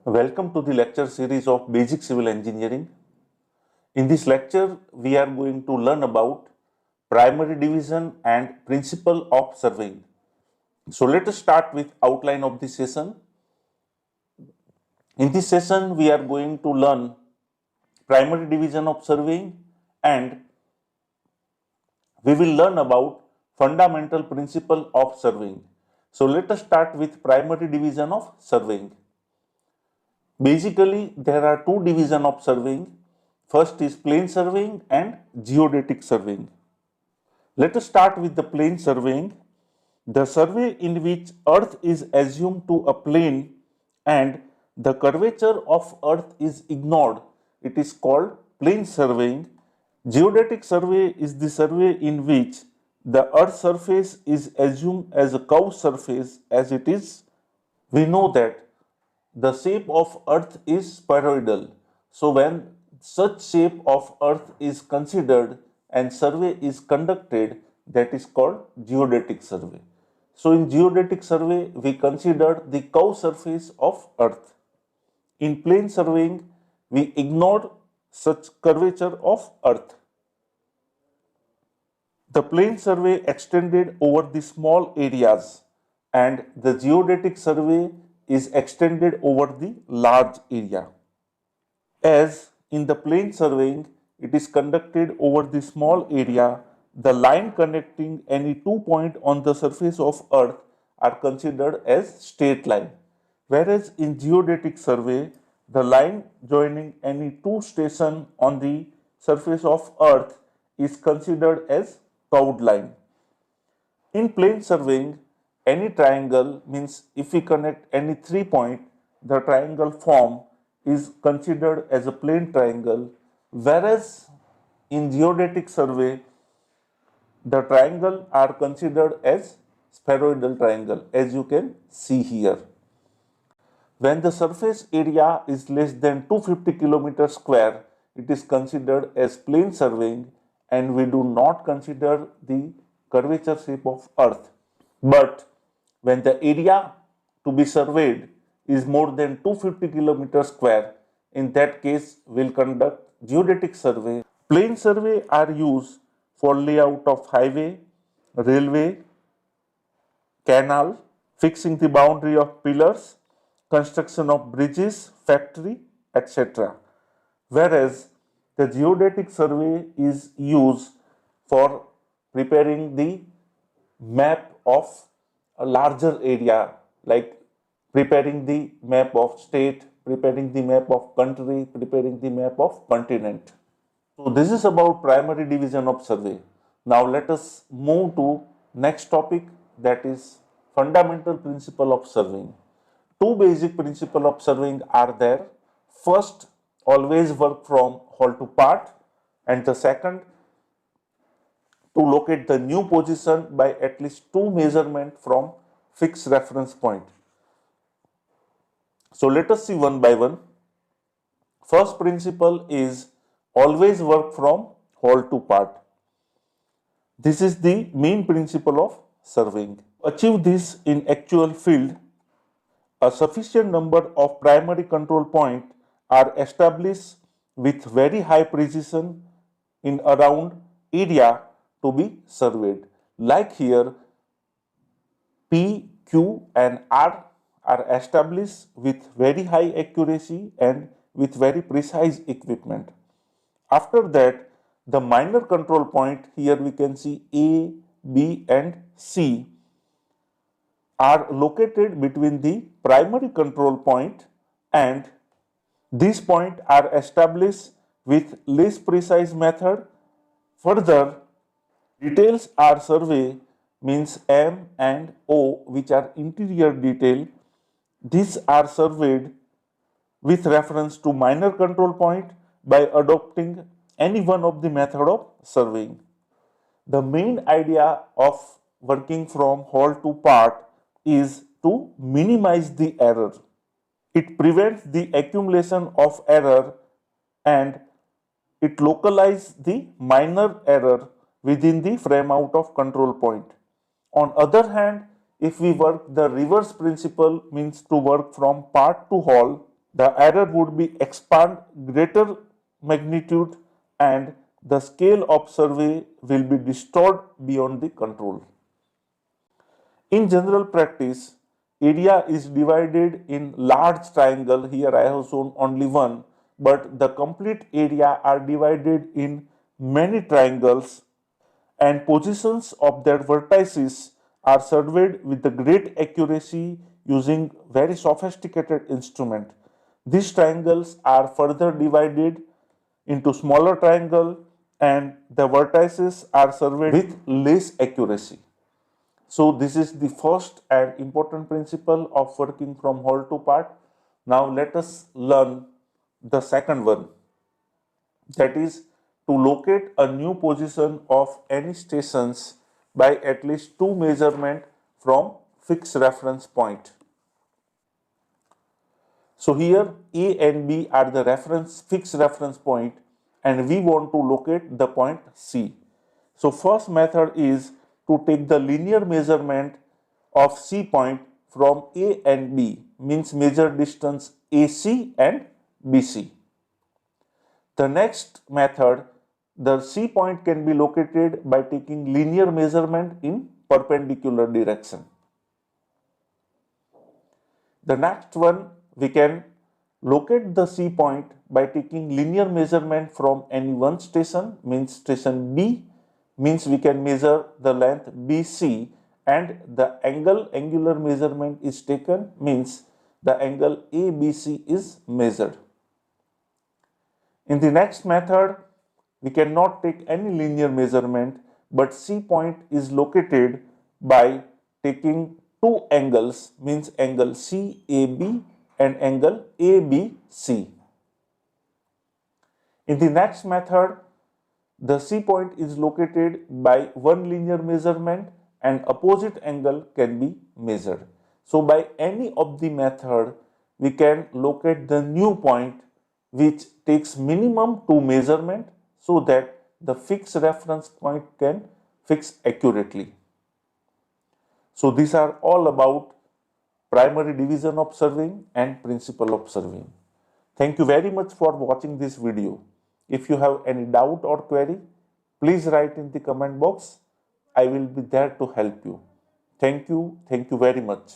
Welcome to the lecture series of Basic Civil Engineering. In this lecture, we are going to learn about primary division and principle of surveying. So let us start with outline of this session. In this session, we are going to learn primary division of surveying and we will learn about fundamental principle of surveying. So let us start with primary division of surveying. Basically, there are two divisions of surveying. First is plane surveying and geodetic surveying. Let us start with the plane surveying. The survey in which Earth is assumed to a plane and the curvature of Earth is ignored. It is called plane surveying. Geodetic survey is the survey in which the Earth's surface is assumed as a curved surface as it is. We know that the shape of Earth is spheroidal. So when such shape of Earth is considered and survey is conducted, that is called geodetic survey. So in geodetic survey, we consider the curved surface of Earth. In plane surveying, we ignore such curvature of Earth. The plane survey extended over the small areas and the geodetic survey is extended over the large area. As in the plane surveying, it is conducted over the small area, the line connecting any 2 points on the surface of Earth are considered as straight line. Whereas in geodetic survey, the line joining any two stations on the surface of Earth is considered as curved line. In plane surveying, any triangle means if we connect any 3 points, the triangle form is considered as a plane triangle, whereas in geodetic survey, the triangle are considered as spheroidal triangle, as you can see here. When the surface area is less than 250 kilometers square, it is considered as plane surveying and we do not consider the curvature shape of Earth. But when the area to be surveyed is more than 250 kilometers square, in that case we will conduct geodetic survey. Plane survey are used for layout of highway, railway, canal, fixing the boundary of pillars, construction of bridges, factory, etc. Whereas the geodetic survey is used for preparing the map of a larger area, like preparing the map of state, preparing the map of country, preparing the map of continent. So this is about primary division of survey. Now let us move to next topic, that is fundamental principle of surveying. Two basic principles of surveying are there. First, always work from whole to part, and the second, to locate the new position by at least two measurements from fixed reference point. So let us see one by one. First principle is always work from whole to part. This is the main principle of surveying. To achieve this in actual field, a sufficient number of primary control points are established with very high precision in around area to be surveyed. Like here, P, Q and R are established with very high accuracy and with very precise equipment. After that, the minor control point, here we can see A, B and C, are located between the primary control point and these points are established with less precise method. Further, details are survey means M and O, which are interior detail. These are surveyed with reference to minor control point by adopting any one of the method of surveying. The main idea of working from whole to part is to minimize the error. It prevents the accumulation of error and it localizes the minor error within the frame out of control point. On other hand, if we work the reverse principle, means to work from part to whole, The error would be expand greater magnitude and the scale of survey will be distorted beyond the control. In general practice, area is divided in large triangle. Here I have shown only one, but the complete area are divided in many triangles and positions of their vertices are surveyed with the great accuracy using very sophisticated instrument. These triangles are further divided into smaller triangle and the vertices are surveyed with less accuracy. So this is the first and important principle of working from whole to part. Now let us learn the second one, that is to locate a new position of any stations by at least two measurement from fixed reference point. So here A and B are the fixed reference point and we want to locate the point C. So first method is to take the linear measurement of C point from A and B, means measure distance AC and BC. The next method, the C point can be located by taking linear measurement in perpendicular direction. The next one, we can locate the C point by taking linear measurement from any one station, means station B, means we can measure the length BC and the angular measurement is taken, means the angle ABC is measured. In the next method, we cannot take any linear measurement, but C point is located by taking two angles, means angle CAB and angle ABC. In the next method, the C point is located by one linear measurement and opposite angle can be measured. So by any of the method, we can locate the new point which takes minimum two measurement so that the fixed reference point can fix accurately. So these are all about primary division of surveying and principle of surveying. Thank you very much for watching this video. If you have any doubt or query, please write in the comment box. I will be there to help you. Thank you very much.